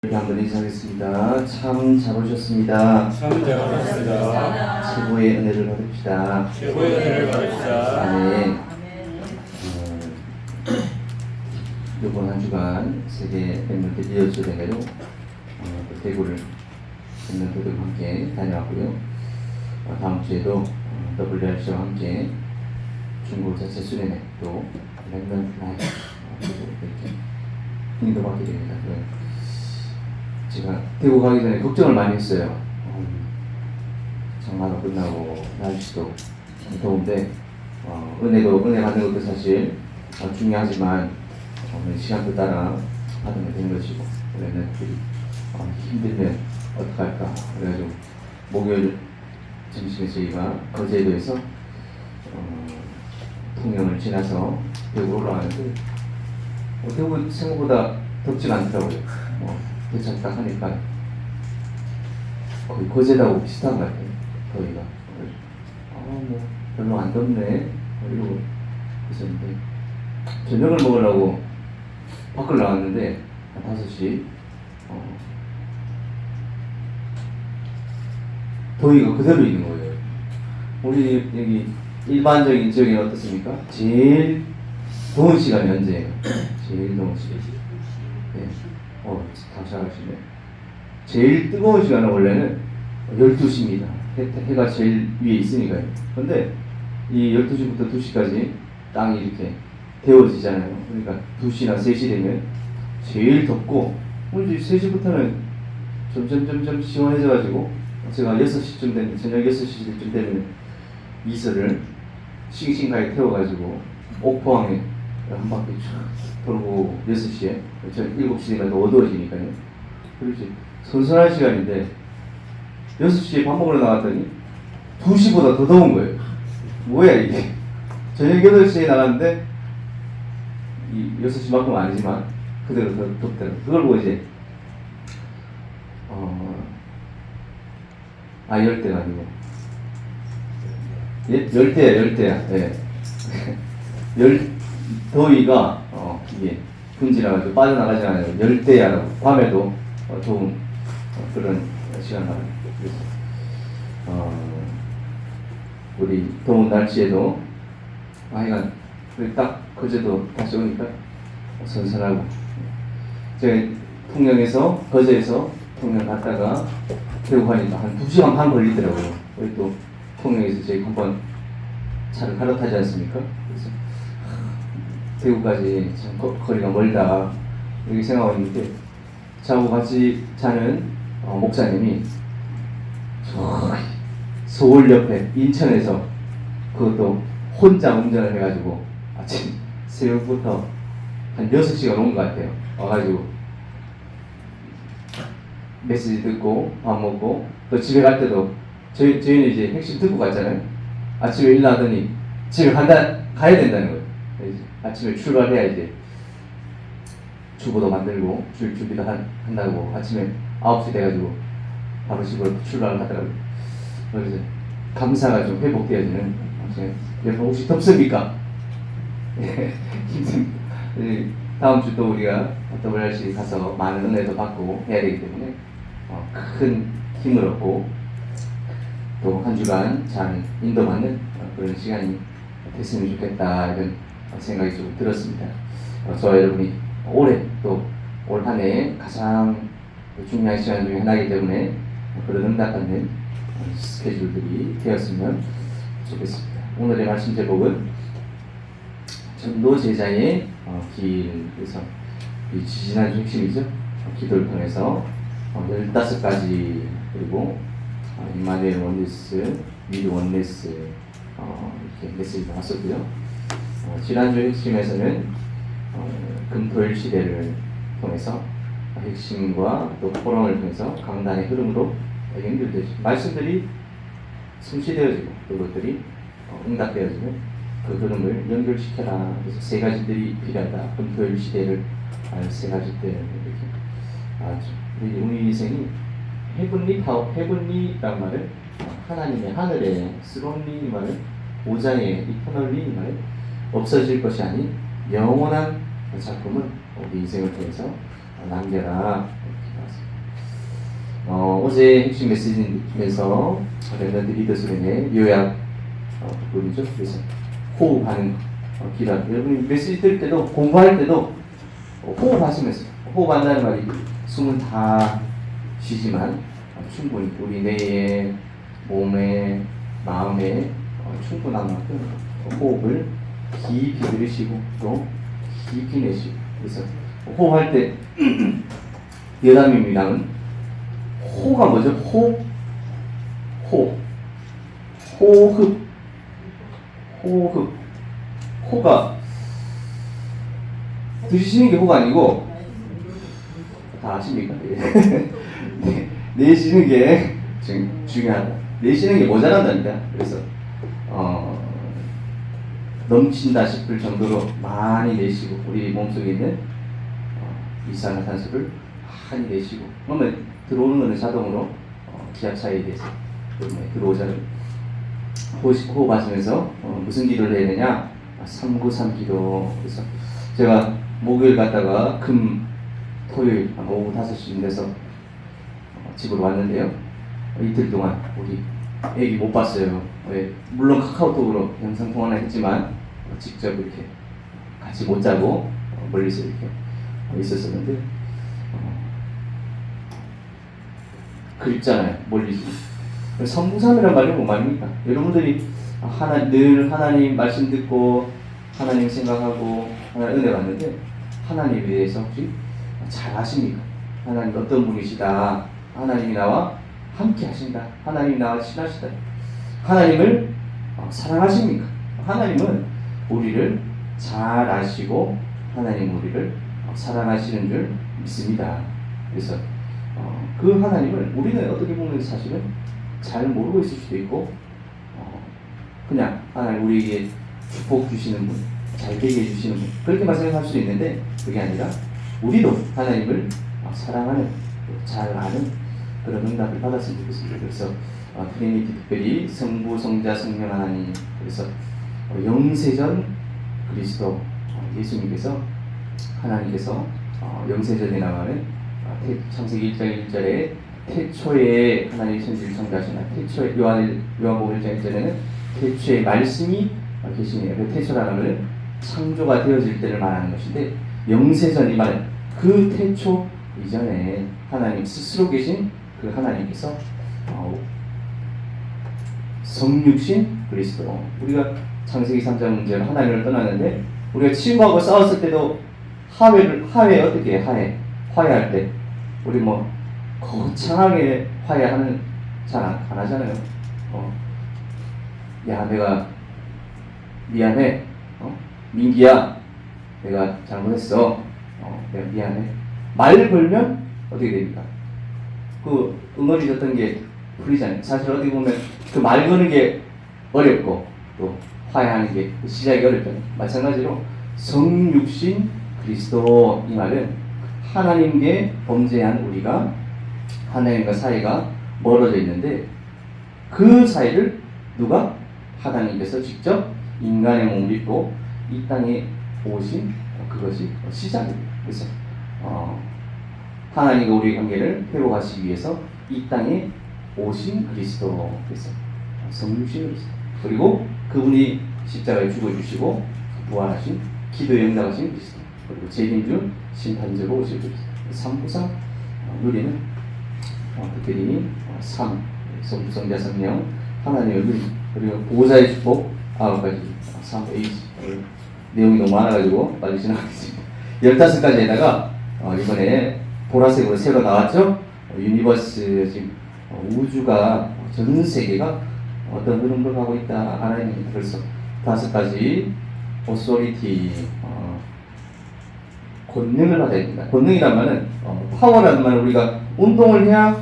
이렇게 한번 인사하겠습니다. 참 잘 오셨습니다. 참 잘 오셨습니다. 최고의 은혜를 받읍시다. 최고의 은혜를 받읍시다. 아멘. 이번 한 주간 세계 팬분들 리허설대회로 대구를 팬분들과 함께 다녀왔고요. 다음 주에도 WRC와 함께 중국 자체 수련회 또 랜던 플라이 이렇게 인도받게 됩니다. 제가 대구 가기 전에 걱정을 많이 했어요. 장마도 끝나고 날씨도 더운데 은혜 받는 것도 사실 중요하지만 시간도 따라 받으면 되는 것이고 원래는 힘들면 어떡할까 그래가지고 목요일 점심에 저희가 거제도에서 통영을 지나서 대구로 올라가는데 대구 생각보다 덥지가 않더라고요. 도착 딱 하니까 거의 거제도하고 비슷한 것 같아요. 더위가 뭐 별로 안 덥네 이러고 있었는데 저녁을 먹으려고 밖을 나왔는데 5시 더위가 그대로 있는 거예요. 우리 여기 일반적인 지역에는 어떻습니까? 제일 더운 시간이 언제예요? 제일 더운 시간. 네. 다 잘하시네. 제일 뜨거운 시간은 원래는 12시입니다. 해가 제일 위에 있으니까요. 근데 이 12시부터 2시까지 땅이 이렇게 데워지잖아요. 그러니까 2시나 3시 되면 제일 덥고, 이제 3시부터는 점점 시원해져가지고, 제가 6시쯤 되면, 저녁 6시쯤 되면 미서를 싱싱하게 태워가지고, 옥포항에 한 바퀴 쭉 돌고 6시에, 저 7시 되면 또 어두워지니까요. 그렇지. 선선한 시간인데, 6시에 밥 먹으러 나갔더니 2시보다 더 더운 거예요. 뭐야 이게. 저녁 8시에 나갔는데 이 6시만큼 아니지만 그대로 더 덥더라고요. 그걸 보고 이제 열대가 아니고 열대야. 예. 더위가 이게 분지나가지고 빠져나가지 않아요. 열대야라고. 밤에도 더운 그런 시간 나가요. 그래서 우리 더운 날씨에도 하여간 딱 거제도 다시 오니까 선선하고, 제가 통영에서 거제에서 통영 갔다가 대구 가니까 한 2시간 반 걸리더라고요. 우리 또 통영에서 저희 한번 차를 갈아타지 않습니까? 그래서 대구까지 참 거리가 멀다 이렇게 생각하고 있는데, 저하고 같이 자는 목사님이 서울 옆에 인천에서 그것도 혼자 운전을 해가지고 아침 새벽부터 한 6시간 온 것 같아요. 와가지고 메시지 듣고 밥 먹고 또 집에 갈 때도 저희는 이제 핵심 듣고 갔잖아요. 아침에 일어나더니 집에 가야 된다는 거예요. 아침에 출발해야 이제 주보도 만들고 줄 준비도 한다고 아침에 9시 돼가지고 바로 집으로 출발을 하더라고요. 그래서 감사가 좀 회복되어지는, 여러분 혹시 덥습니까? 힘든. 다음 주 또 우리가 WRC 가서 많은 은혜도 받고 해야 되기 때문에 큰 힘을 얻고 또 한 주간 잘 인도받는 그런 시간이 됐으면 좋겠다 이런 생각이 좀 들었습니다. 저와 여러분이 올해 또 올 한 해에 가장 중요한 시간 중에 하나이기 때문에 그런 응답받는 스케줄들이 되었으면 좋겠습니다. 오늘의 말씀 제목은 전도 제자의 길. 그래서 이 지지난주 핵심이죠. 기도를 통해서 15가지, 그리고 임마누엘 원리스, 미드 원리스 이렇게 메시지가 왔었고요. 지난주 핵심에서는 금토일 시대를 통해서 핵심과 또 포럼을 통해서 강단의 흐름으로 연결되죠. 말씀들이 성취되어지고 그것들이 응답되어지면 그 흐름을 연결시켜라. 그래서 3가지들이 필요하다. 금토일 시대를 3가지들 이렇게 우리 인생이 헤븐리 파워, 헤븐리란 말을 하나님의 하늘의 스론리 말을 오장의 이터널리 말을 없어질 것이 아닌 영원한 작품을 우리 인생을 통해서 남겨라. 이렇게 어제 핵심 메시지에서 랩런트 리더 수련의 요약 부분이죠. 그래서 호흡하는 기도. 여러분 메시지 들을 때도 공부할 때도 호흡하시면서, 호흡한다는 말이 숨을 다 쉬지만 충분히 우리 뇌에, 몸에, 마음에 충분한 만큼 호흡을 깊이 들이쉬고 또 깊이 내쉬고. 그래서 호흡할 때 여담입니다는 호가 뭐죠? 호흡. 호가 들이쉬는 게 호가 아니고, 다 아십니까? 네. 내쉬는 게 중요하다. 내쉬는 게 모자란다니까. 그래서 넘친다 싶을 정도로 많이 내쉬고, 우리 몸속에 있는 이산화탄소를 많이 내쉬고, 그러면 들어오는 것은 자동으로 기압 차이에 대해서 들어오잖아요. 호흡하시면서 무슨 기도를 해야 되냐? 393 기도. 그래서 제가 목요일 갔다가 토요일 오후 5시쯤 돼서 집으로 왔는데요. 이틀 동안 우리 애기 못 봤어요. 물론 카카오톡으로 영상통화는 했지만 직접 이렇게 같이 못 자고 멀리서 이렇게 있었었는데 그립잖아요. 멀리서. 성부삼이란 말이 뭔 말입니까? 여러분들이 늘 하나님 말씀 듣고 하나님 생각하고 하나님 은혜 받는데 하나님에 대해서 혹시 잘 아십니까? 하나님 어떤 분이시다. 하나님이 나와 함께 하신다. 하나님이 나와 친하시다. 하나님을 사랑하십니까? 하나님은 우리를 잘 아시고 하나님 우리를 사랑하시는 줄 믿습니다. 그래서 그 하나님을 우리는 어떻게 보면 사실은 잘 모르고 있을 수도 있고 그냥 하나님 우리에게 축복 주시는 분, 잘 되게 해주시는 분, 그렇게만 생각할 수도 있는데 그게 아니라 우리도 하나님을 사랑하는, 잘 아는 그런 응답을 받았으면 좋겠습니다. 그래서 트리니티 특별히 성부, 성자, 성령 하나님, 그래서 영세전 그리스도 예수님께서 하나님께서 영세전에 나가는 창세기 1장 1절에 태초에 하나님이 천지를 창조하시나, 태초에 요한복음 1장 1절에는 태초에 말씀이 계시네요. 그 태초라는 것은 창조가 되어질 때를 말하는 것인데, 영세전 이 말은 그 태초 이전에 하나님 스스로 계신 그 하나님께서 성육신 그리스도, 우리가 창세기 3장 문제로 하나님을 떠났는데 우리가 친구하고 싸웠을 때도 화해 어떻게 해? 화해할 때 우리 거창하게 화해하는 잘 안 하잖아요. 야, 내가 미안해. 민기야, 내가 잘못했어. 내가 미안해. 말 걸면 어떻게 됩니까? 그 응어리 졌던 게 풀리잖아요. 사실 어떻게 보면 그 말 거는 게 어렵고 또 화해하는 게 시작이 어렵잖아요. 마찬가지로 성육신 그리스도, 이 말은 하나님께 범죄한 우리가 하나님과 사이가 멀어져 있는데 그 사이를 누가? 하나님께서 직접 인간의 몸을 입고 이 땅에 오신 그것이 시작입니다. 그래서 하나님과 우리의 관계를 회복하시기 위해서 이 땅에 오신 그리스도, 그래서 성육신 그리스도, 그리고 그분이 십자가에 죽어주시고 부활하신, 기도에 응답하신 그리스도, 그리고 재림주 심판자로 오실 그리스도, 삼부상 누리는 특별히 성부, 성자, 성령 하나님의 은혜, 그리고 보호자의 축복 9가지, 3H 내용이 너무 많아가지고 빨리 지나가겠습니다. 15가지에다가 이번에 보라색으로 새로 나왔죠. 유니버스, 지금 우주가, 전 세계가 어떤 흐름을 가고 있다 알아야 됩니다. 그래서 5가지 오소리티, 권능을 받아야 됩니다. 권능이란 말은 파워라는 말은 우리가 운동을 해야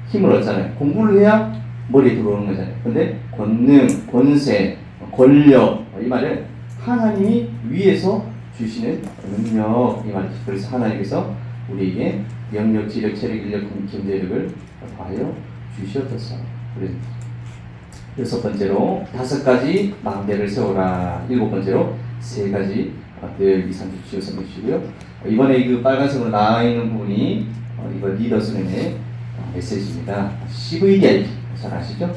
힘을 얻잖아요. 공부를 해야 머리에 들어오는 거잖아요. 근데 권능, 권세, 권력, 이 말은 하나님이 위에서 주시는 능력, 이 말이죠. 그래서 하나님께서 우리에게 영력, 지력, 체력, 인력, 경제력을 더하여 주시옵소서. 그래서 6번째로 5가지 망대를 세우라. 7번째로 3가지 늘 이상 주시고 섬기시고요. 이번에 그 빨간색으로 나와 있는 부분이 이번 리더 수련의 메시지입니다. CVDIP 잘 아시죠?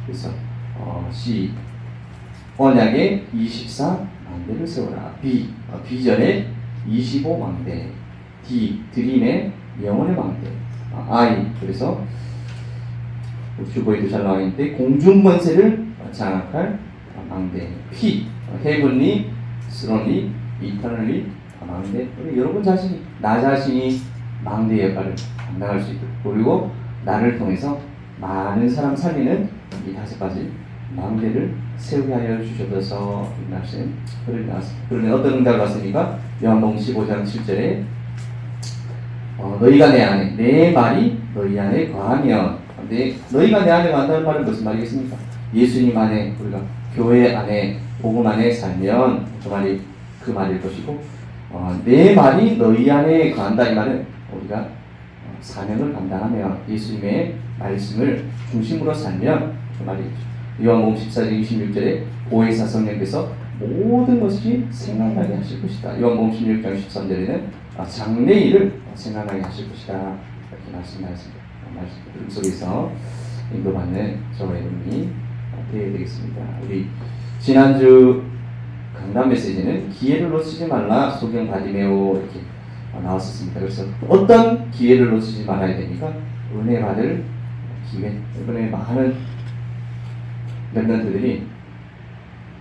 그래서 C 언약의 24망대를 세워라. B 비전의 25망대. D 드림의 영혼의 망대. I 그래서 주보에도 잘 나와 있는데 공중번세를 장악할 망대. P 헤븐리 스론리 이터널리 망대. 여러분 자신이 나 자신이 망대 역할을 감당할 수 있도록, 그리고 나를 통해서 많은 사람 살리는 이 5가지 망대를 세우게 하여 주셔서 이 말씀 그를 나왔습니다. 그러면 어떤 응답을 받습니까? 요한복음 15장 7절에 너희가 내 안에, 내 말이 너희 안에 거하면, 너희가 내 안에 거한다는 말은 무슨 말이겠습니까? 예수님 안에, 우리가 교회 안에, 복음 안에 살면 그 말일 것이고, 내 말이 너희 안에 거한다 이 말은 우리가 사명을 감당하며 예수님의 말씀을 중심으로 살면 그 말이죠. 요한복음 14장 26절에 보혜사 성령께서 모든 것이 생각나게 하실 것이다. 요한복음 16장 13절에는 장래일을 생각나게 하실 것이다. 이렇게 말씀하셨습니다. 말씀 속에서 인도받는 저와 여러분이 되어야 되겠습니다. 우리 지난주 강단 메시지는 기회를 놓치지 말라 소경 바디메오 이렇게 나왔었습니다. 그래서 어떤 기회를 놓치지 말아야 됩니까? 은혜 받을 기회. 이번에 많은 랩런트들이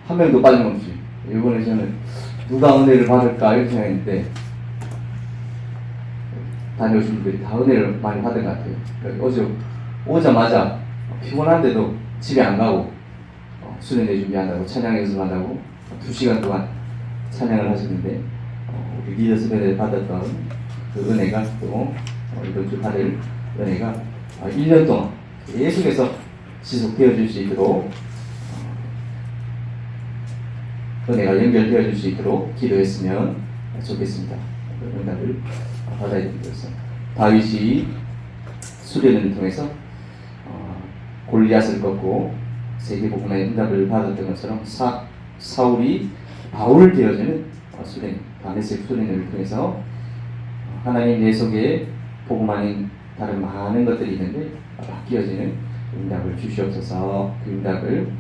한 명도 빠짐없이 이번에 저는 누가 은혜를 받을까 이렇게 생각했는데 다녀오신 분들이 다 은혜를 많이 받은 것 같아요. 어제 오자마자 피곤한데도 집에 안 가고 수련회 준비한다고 찬양 연습한다고 2시간 동안 찬양을 하시는데 우리 리더스배를 받았던 그 은혜가 또 이번 주 받을 은혜가 1년 동안 계속해서 지속되어 줄 수 있도록 은혜가 연결되어 줄 수 있도록 기도했으면 좋겠습니다. 응답을 받아야 됩니다. 다윗이 수련을 통해서 골리앗을 꺾고 세계복음의 응답을 받았던 것처럼 사울이 바울 되어주는 수련, 다메섹 수련을 통해서 하나님 내 속에 복음 아닌 다른 많은 것들이 있는데 바뀌어지는 응답을 주시옵소서. 그 응답을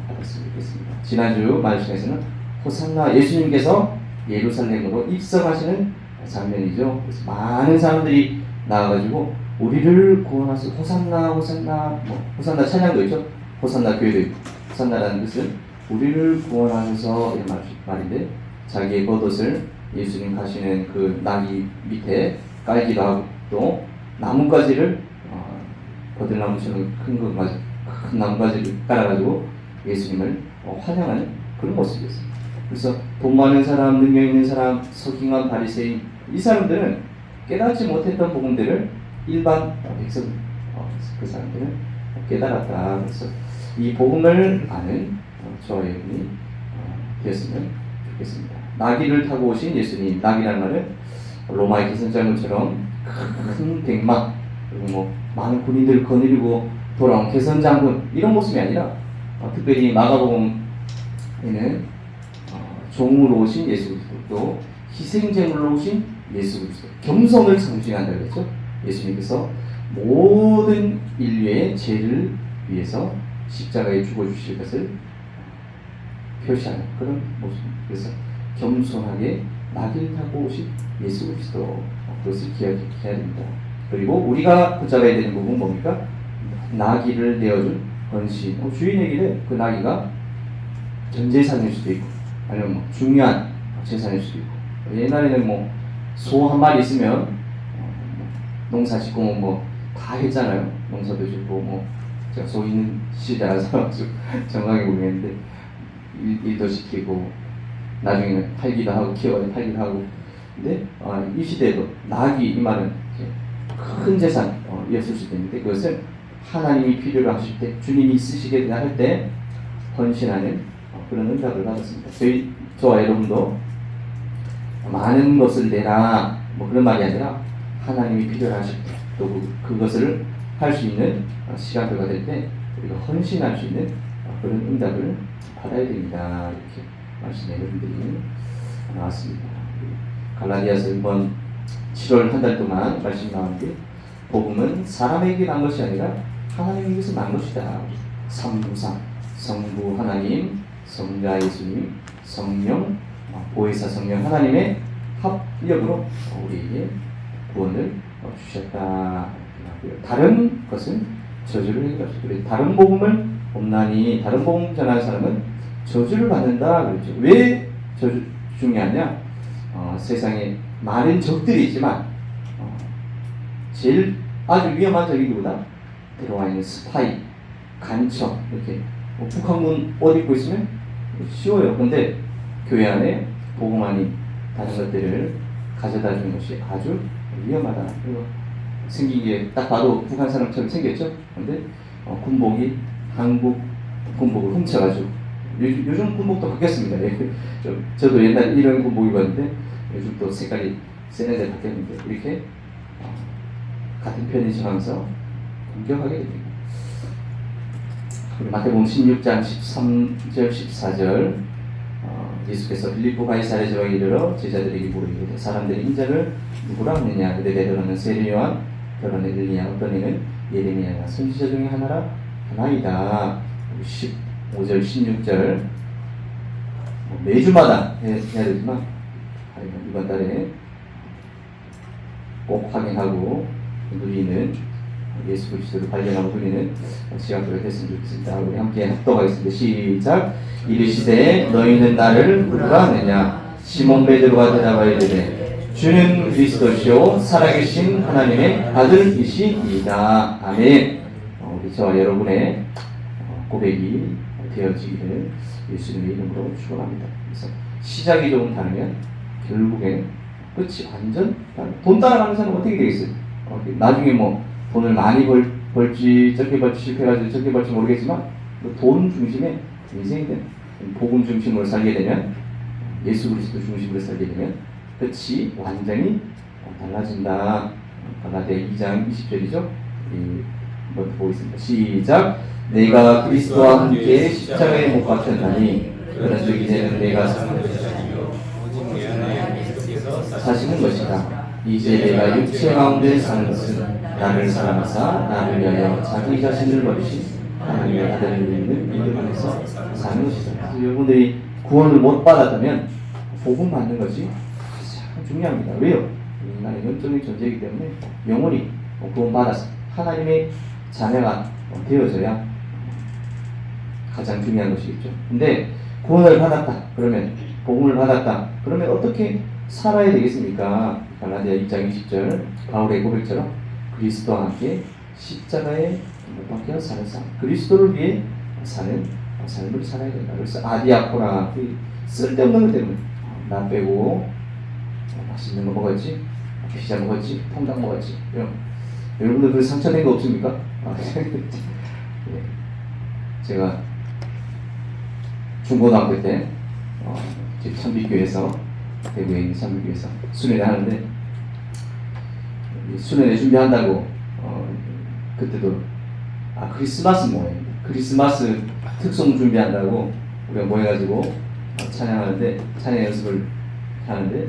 받았으면 좋겠습니다. 지난주 말씀에서는 호산나, 예수님께서 예루살렘으로 입성하시는 장면이죠. 그래서 많은 사람들이 나와가지고 우리를 구원하소서, 호산나 호산나, 호산나 찬양도 있죠. 호산나 교회도 있고, 호산나라는 뜻은 우리를 구원하소서 이런 말인데, 자기의 겉옷을 예수님 가시는 그 나귀 밑에 깔기도 하고, 또 나뭇가지를 버들나무처럼 큰 나뭇가지를 깔아가지고 예수님을 환영하는 그런 모습이었습니다. 그래서 돈 많은 사람, 능력 있는 사람, 서기관, 바리새인, 이 사람들은 깨닫지 못했던 복음들을 일반 백성, 그 사람들은 깨달았다. 그래서 이 복음을 아는 저와 여러분이 되었으면 좋겠습니다. 나귀를 타고 오신 예수님, 나귀라는 말은 로마의 개선장군처럼 큰 백막, 그리고 많은 군인들을 거느리고 돌아온 개선장군 이런 모습이 아니라 특별히 마가복음에는 종으로 오신 예수 그리스도, 또 희생제물로 오신 예수 그리스도, 겸손을 상징한다고 했죠. 예수님께서 모든 인류의 죄를 위해서 십자가에 죽어주실 것을 표시하는 그런 모습입니다. 그래서 겸손하게 나귀를 타고 오신 예수 그리스도, 그것을 기억해야 됩니다. 그리고 우리가 붙잡아야 되는 부분은 뭡니까? 나귀를 내어준 헌신. 주인에게는 그 나귀가 전 재산일 수도 있고, 아니면 중요한 재산일 수도 있고. 옛날에는 소 한 마리 있으면 농사 짓고 다 했잖아요. 농사도 짓고 제가 소 있는 시대라서 정확하게 모르겠는데 일도 시키고 나중에는 팔기도 하고 키워서 팔기도 하고. 근데 이 시대에도 나귀 이 말은 큰 재산이었을 수도 있는데, 그것은 하나님이 필요로 하실 때, 주님이 쓰시게 할 때 헌신하는 그런 응답을 받았습니다. 저와 여러분도 많은 것을 내라 그런 말이 아니라 하나님이 필요로 하실 때, 또 그것을 할 수 있는 시간표가 될 때 우리가 헌신할 수 있는 그런 응답을 받아야 됩니다. 이렇게 말씀의 내용들이 나왔습니다. 갈라디아서 이번 7월 한 달 동안 말씀 나왔는데 복음은 사람에게 난 것이 아니라 하나님에게서 난 것이다. 삼부상, 성부 하나님, 성자 예수님, 성령, 보혜사 성령 하나님의 합력으로 우리에게 구원을 주셨다. 다른 것은 저주를 해결하셨다. 다른 복음을 없나니 다른 복음 전하는 사람은 저주를 받는다. 그렇죠. 왜 저주 중요하냐? 세상에 많은 적들이 있지만 제일 아주 위험한 적이기보다 들어와 있는 스파이, 간첩 이렇게 북한군 옷 입고 있으면 쉬워요. 근데 교회 안에 복음 아닌 다른 것들을 가져다 주는 것이 아주 위험하다. 그리고 생긴 게 딱 봐도 북한 사람처럼 생겼죠. 근데 군복이 한국 군복을 훔쳐가지고 요즘 군복도 바뀌었습니다. 저도 옛날 이런 군복 입었는데 요즘 또 색깔이 세네데 바뀌었는데 이렇게 같은 편의점하면서 공격하게 됩니다. 마태복음 16장 13절 14절 예수께서 빌립보 가이사랴 지방에 이르러 제자들에게 물으시되 사람들이 인자를 누구라 하느냐 그들이 대답하는 세례 요한 더러는 엘리야 어떤 이는 예레미야가 선지자 중에 하나이다. 15절 16절 매주마다 해야 되지만 이번 달에 꼭 확인하고 누리는 예수 그리스도를 발견하고 누리는 시간으로 됐으면 좋겠습니다. 우리 함께 합독하겠습니다. 시작. 이르시되 너희는 나를 누구라 하느냐 시몬 베드로가 대답하여 이르되 주는 그리스도시요 살아계신 하나님의 아들이시이다. 아멘. 우리 저와 여러분의 고백이 되어지기를 예수님의 이름으로 축원합니다. 그래서 시작이 조금 다르면 결국에는 끝이 완전 다르다. 돈 따라가는 사람은 어떻게 되겠어요? 나중에 뭐 돈을 많이 벌지 적게 벌지 실패해가지고 적게 벌지 모르겠지만 돈 중심의 인생이 되는 복음 중심으로 살게 되면 예수 그리스도 중심으로 살게 되면 끝이 완전히 달라진다. 갈라디아 2장 20절이죠. 한번 보겠습니다. 시작. 내가 그리스도와 함께 십자가에 못 박혔나니 그런즉 이제는 내가 사는 것이 아니요 오직 내 안에 그리스도께서 사시는 것이다. 이제 내가 육체 가운데 사는 것은 나를 사랑하사 나를 위하여 자기 자신을 버리신 하나님의 아들을 믿는 믿음 안에서 사는 것이다. 여러분들이 구원을 못 받았다면 복음 받는 것이 가장 중요합니다. 왜요? 인간은 영적인 존재이기 때문에 영원히 구원 받아서 하나님의 자녀가 되어져야 가장 중요한 것이겠죠. 근데 구원을 받았다 그러면 복음을 받았다 그러면 어떻게 살아야 되겠습니까? 갈라디아 2장 20절 바울의 고백처럼 그리스도와 함께 십자가에 못 박혀 사는 삶, 그리스도를 위해 사는 삶을 살아야 된다. 그래서 아디아코라 쓸데없는 것 때문에 나 빼고 맛있는 거 먹었지, 피자 먹었지, 통닭 먹었지. 여러분들 그 상처된 거 없습니까? 제가 중고등학교 때 참비교회에서 대구에 있는 참비교회에서 수련회 하는데 수련회 준비한다고 그때도 크리스마스 모임, 크리스마스 특송 준비한다고 우리가 모여가지고 찬양하는데 찬양 연습을 하는데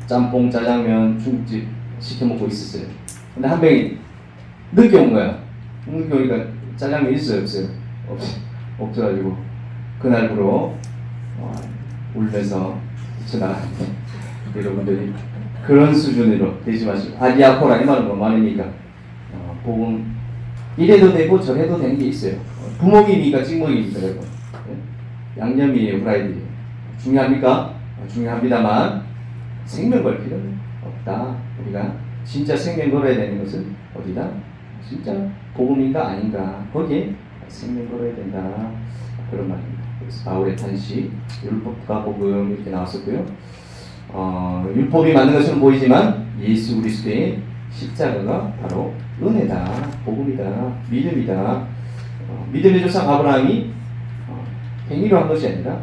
짬뽕, 짜장면, 중국집 시켜 먹고 있었어요. 근데 한 명이 늦게 온 거야. 늦게 오니까 짜장면 있어요, 없어요? 없어가지고 그날부로 울면서 뛰쳐나갔는데 여러분들이 그런 수준으로 되지 마시고 아디아코라 이 말은 뭐 많으니까 복음 이래도 되고 저래도 되는 게 있어요. 부먹이니까 찍먹이니까 여러분. 양념이에요, 후라이드. 중요합니까? 중요합니다만 생명 걸 필요는 없다. 우리가 진짜 생명 걸어야 되는 것은 어디다? 진짜 복음인가 아닌가 거기에 생명 걸어야 된다. 그런 말입니다. 그래서 바울의 탄식, 율법과 복음 이렇게 나왔었고요. 율법이 맞는 것처럼 보이지만 예수 그리스도의 십자가가 바로 은혜다, 복음이다, 믿음이다. 믿음의 조상 아브라함이 행위로 한 것이 아니라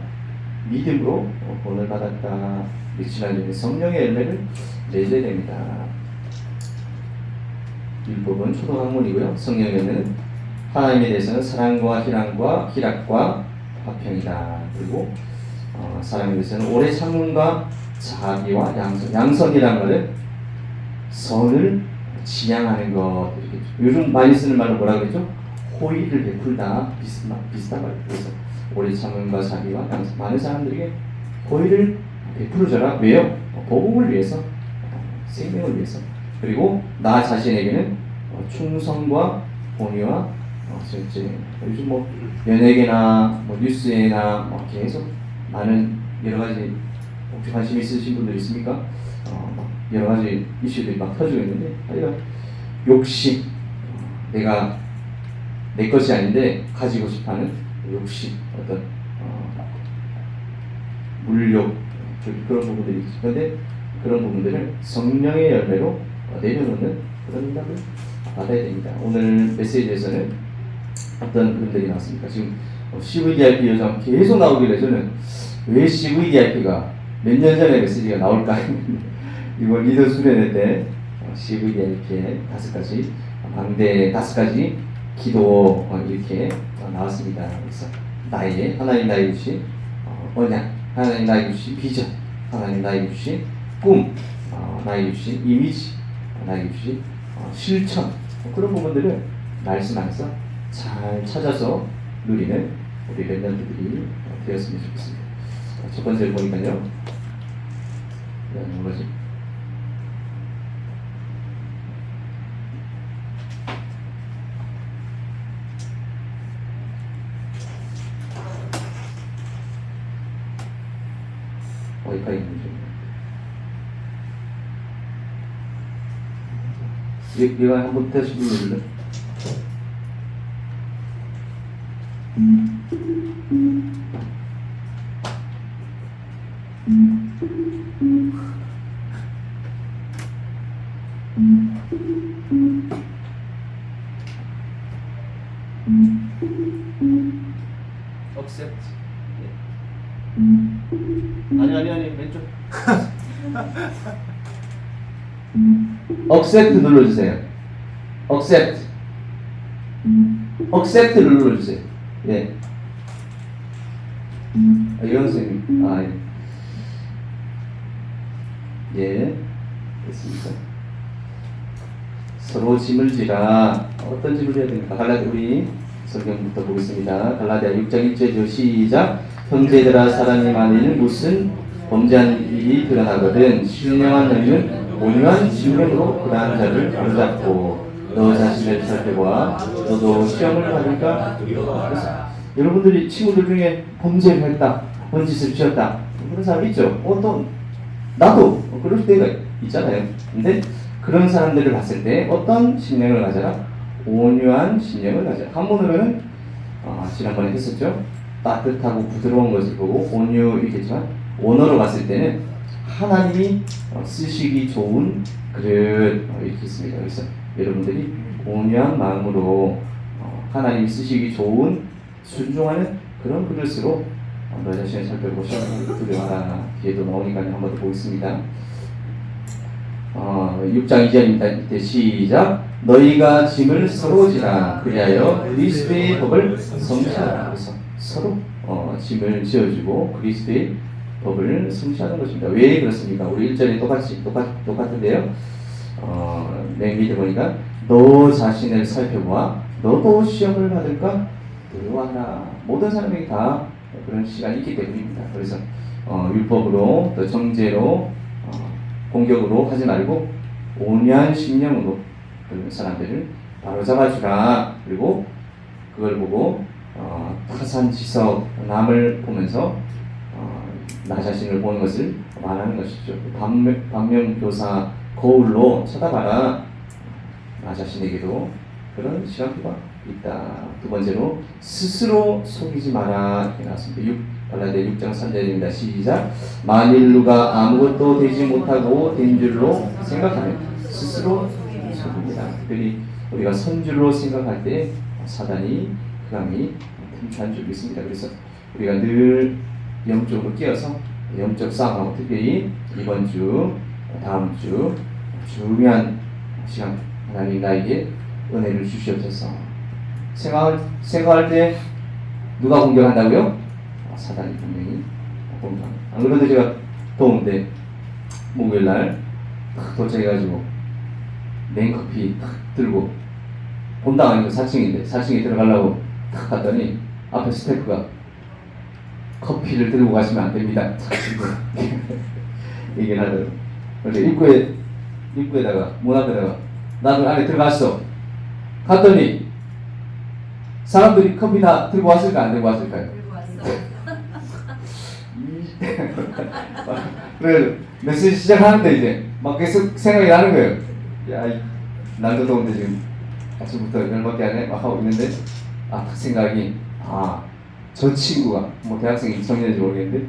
믿음으로 본을 받았다. 지난 전에 성령의 열매를 내줘야 됩니다. 율법은 초등학문이고요. 성령의 열매는 하나님에 대해서는 사랑과 희락과 화평이다. 그리고 사랑에 대해서는 오래 참음과 자비와 양선. 양선이라는 말은 선을 지향하는 것. 요즘 많이 쓰는 말로 뭐라 그랬죠? 호의를 베풀다. 비슷한 말. 그래서 오래 참음과 자비와 양선. 많은 사람들에게 호의를 베풀어줘라. 왜요? 복음을 위해서, 생명을 위해서. 그리고 나 자신에게는 충성과 공의와 이제 요즘 뭐 연예계나 뭐 뉴스에나 뭐 계속 많은 여러 가지 혹시 관심 있으신 분들 있습니까? 여러 가지 이슈들이 막 터지고 있는데 하여간 욕심, 내가 내 것이 아닌데 가지고 싶어하는 욕심, 어떤 물욕 그런 부분들이 있죠. 그런데 그런 부분들을 성령의 열매로 내려놓는 그런 응답을 받아야 됩니다. 오늘 메시지에서는 어떤 그림들이 나왔습니까? 지금 CVDIP 요즘 계속 나오길래 저는 왜 CVDIP가 몇 년 전에 메시지가 나올까 했는데 이번 리더 수련회 때 CVDIP의 5가지 방대 5가지 기도 이렇게 나왔습니다. 그래서 하나님 나에게 주신 언약, 하나님 나에게 주신 비전, 하나님 나에게 주신 꿈, 나에게 주신 이미지, 나에게 주신 실천, 그런 부분들을 말씀 안에서 잘 찾아서 누리는 우리 랩런트들이 되었으면 좋겠습니다. 첫 번째를 보니까요, 뭐지? 어디까지 있는지. 얘가 한번 다시 불러줄래? accept. 아니 왼쪽. accept 눌러주세요. accept 눌러주세요. 예. 이런 선생님. 예. 됐습니다. 서로 짐을 지라. 어떤 짐을 져야 됩니까? 갈라디아 우리 성경부터 보겠습니다. 갈라디아 6장 1절 시작. 형제들아 사랑이 많으니 무슨 범죄한 일이 드러나거든 신령한 너희는 온유한 심령으로 그러한 자를 바로잡고 너 자신을 살펴보아 너도 시험을 받을까? 여러분들이 친구들 중에 범죄를 했다, 번짓을 지었다 그런 사람 있죠. 또 나도 그럴 때가 있잖아요. 근데 그런 사람들을 봤을 때 어떤 심령을 가져라? 온유한 심령을 가져라. 한문으로는 지난번에 했었죠. 따뜻하고 부드러운 것을 보고 온유이겠지만 원어로 봤을 때는 하나님이 쓰시기 좋은 그릇 이렇게 있습니다. 그래서 여러분들이 온유한 마음으로 하나님이 쓰시기 좋은 순종하는 그런 그릇으로 너 자신을 살펴보시고 두려워하라. 뒤에도 나오니까 한번 더 보겠습니다. 6장 2절입니다. 이때 시작. 너희가 짐을 서로 지라 그리하여 그리스도의 법을 성취하라. 그래서 서로 짐을 지어주고 그리스도의 법을 성취하는 것입니다. 왜 그렇습니까? 우리 1절에 똑같은데요. 맨 밑에 보니까 너 자신을 살펴보아 너도 시험을 받을까 두려워하라. 모든 사람에게 다 그런 시간이 있기 때문입니다. 그래서 율법으로 또 정죄로 공격으로 하지 말고 온유한 심령으로 그런 사람들을 바로 잡아주라. 그리고 그걸 보고 타산지석 남을 보면서 나 자신을 보는 것을 말하는 것이죠. 반면교사 거울로 쳐다봐라. 나 자신에게도 그런 시간표가 있다. 두 번째로 스스로 속이지 마라. 이렇게 나왔습니다. 갈라디아 6장 3절입니다. 시작. 만일 누가 아무것도 되지 못하고 된 줄로 생각하면 스스로 속입니다. 특별히 우리가 선줄로 생각할 때 사단이 감히 틈찬 줄 믿습니다. 그래서 우리가 늘 영적으로 깨어서 영적 싸움하고 특별히 이번 주, 다음 주 중요한 시간 하나님 나에게 은혜를 주시옵소서. 생각할 때 누가 공격한다고요? 사단이 분명히 공격합니다. 안 그래도 제가 더운데 목요일날 탁 도착해가지고 냉커피 탁 들고 본당 아니고 4층인데 4층에 들어가려고 탁 갔더니 앞에 스태프가 커피를 들고 가시면 안 됩니다. 탁 얘기를 하더라고요. 그래서 입구에다가 문 앞에다가 나도 안에 들어갔어. 갔더니 사람들이 커피 다 들고 왔을까 안 들고 왔을까요? 들고 왔어. 그래 메시지 시작하는데 이제 막 계속 생각이 나는 거예요. 야, 날도 더운데 지금 아침부터 열받게 하네 막 하고 있는데 딱 생각이 저 친구가 뭐 대학생인지 청년인지 모르겠는데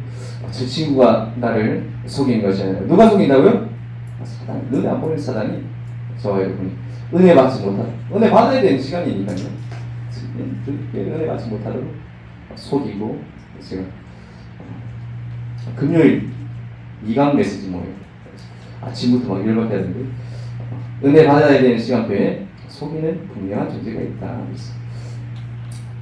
저 친구가 나를 속인 것이 아니라 누가 속인다고요? 사단, 눈에 안 보이는 사단이 저와의 분이 은혜 받지 못하다. 은혜 받아야 되는 시간이니까요. 은혜 받지 못하도록 속이고 제가 금요일 2강 메시지 모임 아침부터 막 열받게 하는데 은혜 받아야 되는 시간표에 속이는 분명한 존재가 있다.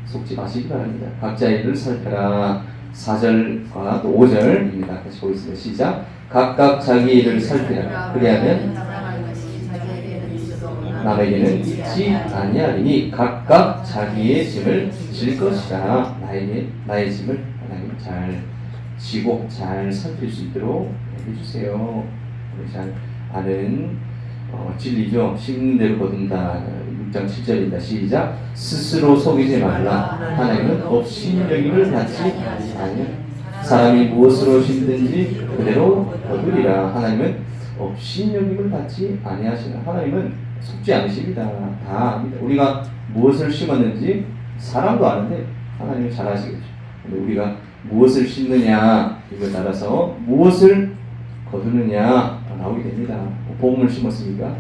속지 마시기 바랍니다. 각자의 일을 살펴라. 4절과 또 5절입니다. 다시 보겠습니다. 시작. 각각 자기 일을 살피라. 그리하면 남에게는 있지 아니하리니 각각 자기의 짐을 질 것이라. 나의 짐을 하나님 잘 지고 잘 살필 수 있도록 해주세요. 우리 잘 아는 진리죠. 심는 대로 거둔다. 6장 7절입니다. 시작. 스스로 속이지 말라. 하나님은 업신여김을 받지 아니하니 사람이 무엇으로 심든지 그대로 거두리라. 하나님은 업신여김을 받지 아니하시나. 하나님은 속지 않으십니다. 다 압니다. 우리가 무엇을 심었는지 사람도 아는데 하나님은 잘 아시겠죠. 근데 우리가 무엇을 심느냐 이걸 따라서 무엇을 거두느냐 나오게 됩니다. 복음을 심었으니까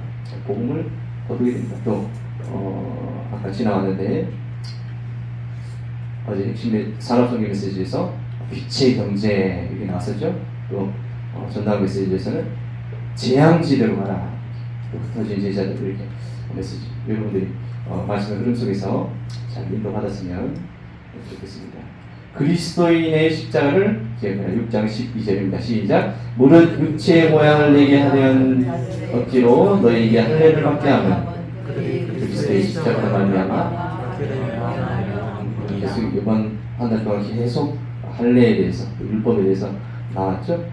복음을 거두게 됩니다. 또 아까 지나왔는데 어제 핵심 산업성경 메시지에서 빛의 경제 이렇게 나왔었죠. 또 전당 메시지에서는 재앙지대로 가라. 또 흩어진 제자들 이렇게 메시지 여러분들이 말씀의 흐름 속에서 잘 인도받았으면 좋겠습니다. 그리스도인의 십자가를 기억해라. 6장 12절입니다. 시작. 무릇 육체의 모양을 내게 하려는 억지로 너희에게 할례를 받게 하면 그리스도의 십자가로 말미암아. 계속 이번 한 달 동안 계속 할례에 대해서 율법에 대해서 나왔죠.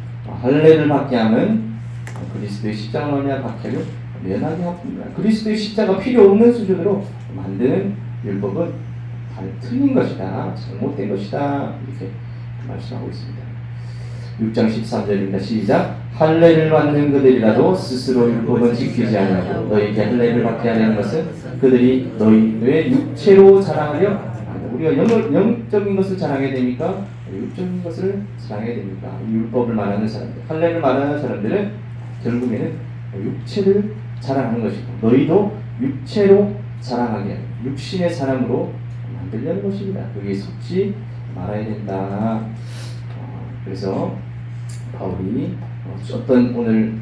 할례를 받게 하면 그리스도의 십자가로 말미암아 박해를 면하게 합니다. 그리스도의 십자가 필요 없는 수준으로 만드는 율법은 틀린 것이다, 잘못된 것이다 이렇게 말씀하고 있습니다. 6장 13절입니다. 시작. 할례를 받는 그들이라도 스스로 율법은 지키지 아니하고 너희에게 할례를 받게 하려는 것은 그들이 너희의 육체로 자랑하려 합니다. 우리가 영적인 것을 자랑해야 됩니까? 육적인 것을 자랑해야 됩니까? 율법을 말하는 사람들, 할례를 말하는 사람들은 결국에는 육체를 자랑하는 것이고 너희도 육체로 자랑하게 하는 육신의 사람으로 만들려는 것입니다. 그게 속지 말아야 된다. 그래서 바울이 어떤 오늘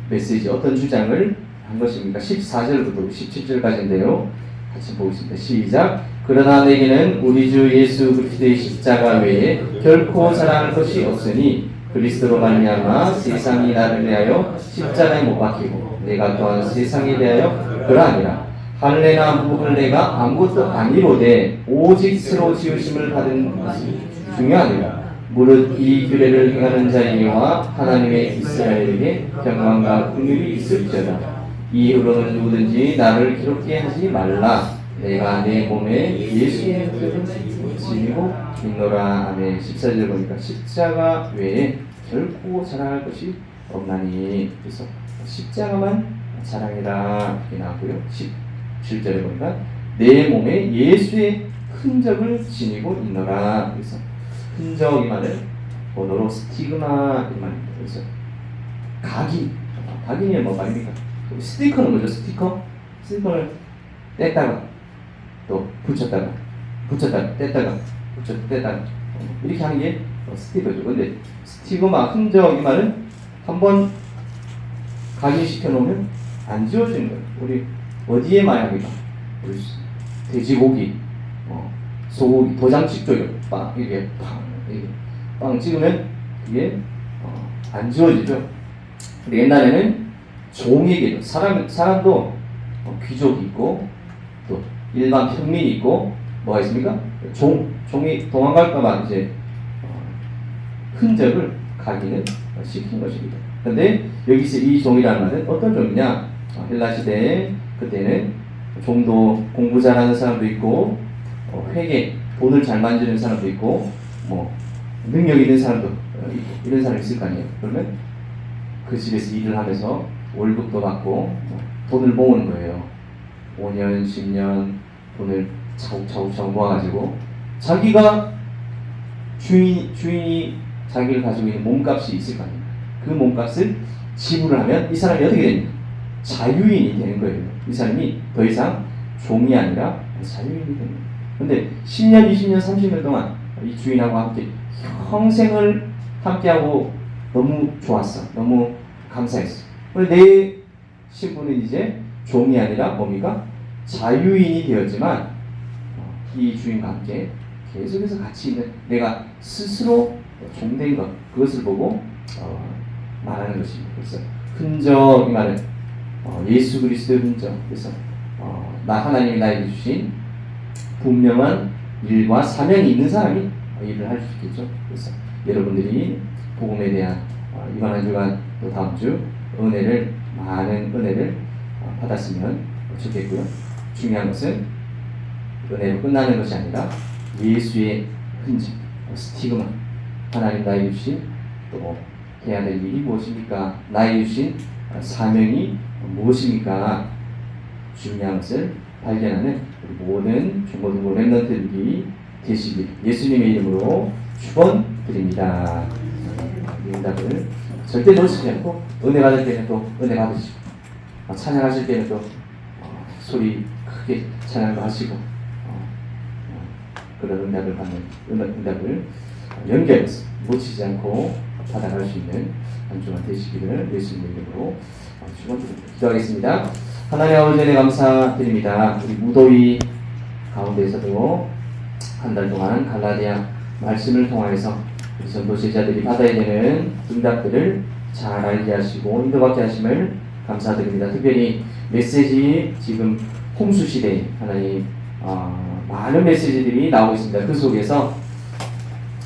메시지 어떤 주장을 한 것입니까? 14절부터 17절까지인데요. 같이 보겠습니다. 시작. 그러나 내게는 우리 주 예수 그리스도의 십자가 외에 결코 자랑할 것이 없으니 그리스도로 말미암아 세상이 나를 대하여 십자가에 못 박히고 내가 또한 세상에 대하여 그러하니라. 할례나 무할례가 아무것도 아니로되 오직 새로 지으심을 받은 것이 중요하니라. 무릇 이 규례를 행하는 자에게와 하나님의 이스라엘에게 평강과 긍휼이 있을지어다. 이후로는 누구든지 나를 기롭게 하지 말라. 내가 내 몸에 예수의 흔적을 지니고 있노라. 아멘. 14절 보니까 십자가 외에 결코 자랑할 것이 없나니. 그래서 십자가만 자랑해라 이렇게 나왔고요. 17절에 보니까 내 몸에 예수의 흔적을 지니고 있노라. 그래서 흔적 이 말은 원어로 스티그마 이 말입니다. 그래서 각인이 뭐 말입니까? 스티커는 뭐죠? 스티커를 뗐다가 또 붙였다가 뗐다가 뗐다가 이렇게 하는 게 스티커죠. 근데 스티그마 흔적 이 말은 한번 각인시켜 놓으면 안 지워지는 거예요. 우리 어디에 많이 합니까? 우리 돼지고기, 소고기, 도장찍 쪽에 이게 빵 찍으면 이게 안 지워지죠. 근데 옛날에는 종에게도 사람도 귀족이 있고 또 일반 평민이 있고 뭐가 있습니까? 종이 도망갈까봐 이제 흔적을 각인을 시킨 것입니다. 그런데 여기서 이 종이라는 말은 어떤 종이냐? 헬라 시대에 그때는 종도 공부 잘하는 사람도 있고 회계 돈을 잘 만지는 사람도 있고 뭐 능력 있는 사람도 있고 이런 사람이 있을 거 아니에요. 그러면 그 집에서 일을 하면서 월급도 받고 돈을 모으는 거예요. 5년, 10년 돈을 차곡차곡 모아가지고 자기가 주인이 자기를 가지고 있는 몸값이 있을 거 아닙니까? 그 몸값을 지불을 하면 이 사람이 어떻게 됩니까? 자유인이 되는 거예요. 이 사람이 더 이상 종이 아니라 자유인이 되는 거예요. 근데 10년, 20년, 30년 동안 이 주인하고 함께 평생을 함께하고 너무 좋았어. 너무 감사했어. 그런데 내 신분은 이제 종이 아니라 뭡니까? 자유인이 되었지만 이 주인과 함께 계속해서 같이 있는 내가 스스로 종된 것 그것을 보고 말하는 것입니다. 그래서 흔적이 말은 예수 그리스도의 흔적. 그래서 나 하나님이 나에게 주신 분명한 일과 사명이 있는 사람이 일을 할 수 있겠죠. 그래서 여러분들이 복음에 대한 이번 한 주간 또 다음 주 많은 은혜를 받았으면 좋겠고요. 중요한 것은 은혜로 끝나는 것이 아니라 예수의 흔적, 스티그마, 하나님 나에게 주신 또 해야 될 일이 무엇입니까? 나에게 주신 사명이 무엇입니까? 중요한 것을 발견하는 우리 모든 중고등부 렘넌트들이 되시길 예수님의 이름으로 축원드립니다. 이 응답을 절대 놓치지 않고 은혜 받을 때는 또 은혜 받으시고 찬양하실 때는 또 소리 크게 찬양도 하시고 그런 응답을 받는 응답을 연결해서 놓치지 않고 받아갈 수 있는 한 주간 되시기를 예수님의 이름으로 축원드립니다. 기도하겠습니다. 하나님 아버지 은혜 감사드립니다. 우리 무더위 가운데에서도 한 달 동안 갈라디아 말씀을 통하여서 우리 전도 제자들이 받아야 되는 응답들을 잘 알게 하시고 인도받게 하심을 감사드립니다. 특별히 메시지 지금 홍수 시대에 하나님 많은 메시지들이 나오고 있습니다. 그 속에서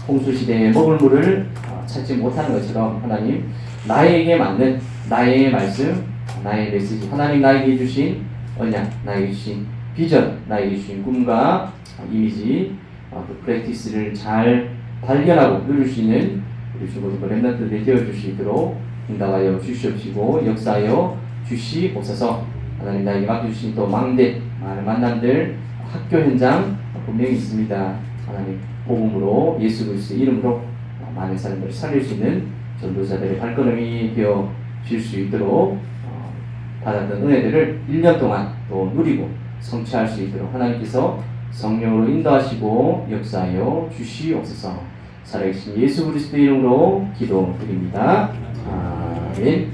홍수 시대에 먹을 물을 찾지 못하는 것처럼 하나님 나에게 맞는 나의 말씀, 나의 메시지, 하나님 나에게 주신 언약, 나에게 주신 비전, 나에게 주신 꿈과 이미지, 그 프랙티스를 잘 발견하고 누릴 수 있는 우리 주보들과 렘넌트들이 되어줄 수 있도록 응답하여 주시옵시고 역사하여 주시옵소서. 하나님 나에게 맡겨주신 또 망대 많은 만남들 학교 현장 분명히 있습니다. 하나님 복음으로 예수 그리스도의 이름으로 많은 사람들을 살릴 수 있는 전도자들의 발걸음이 되어 줄 수 있도록 받았던 은혜들을 1년 동안 또 누리고 성취할 수 있도록 하나님께서 성령으로 인도하시고 역사하여 주시옵소서. 살아계신 예수 그리스도의 이름으로 기도드립니다. 아멘.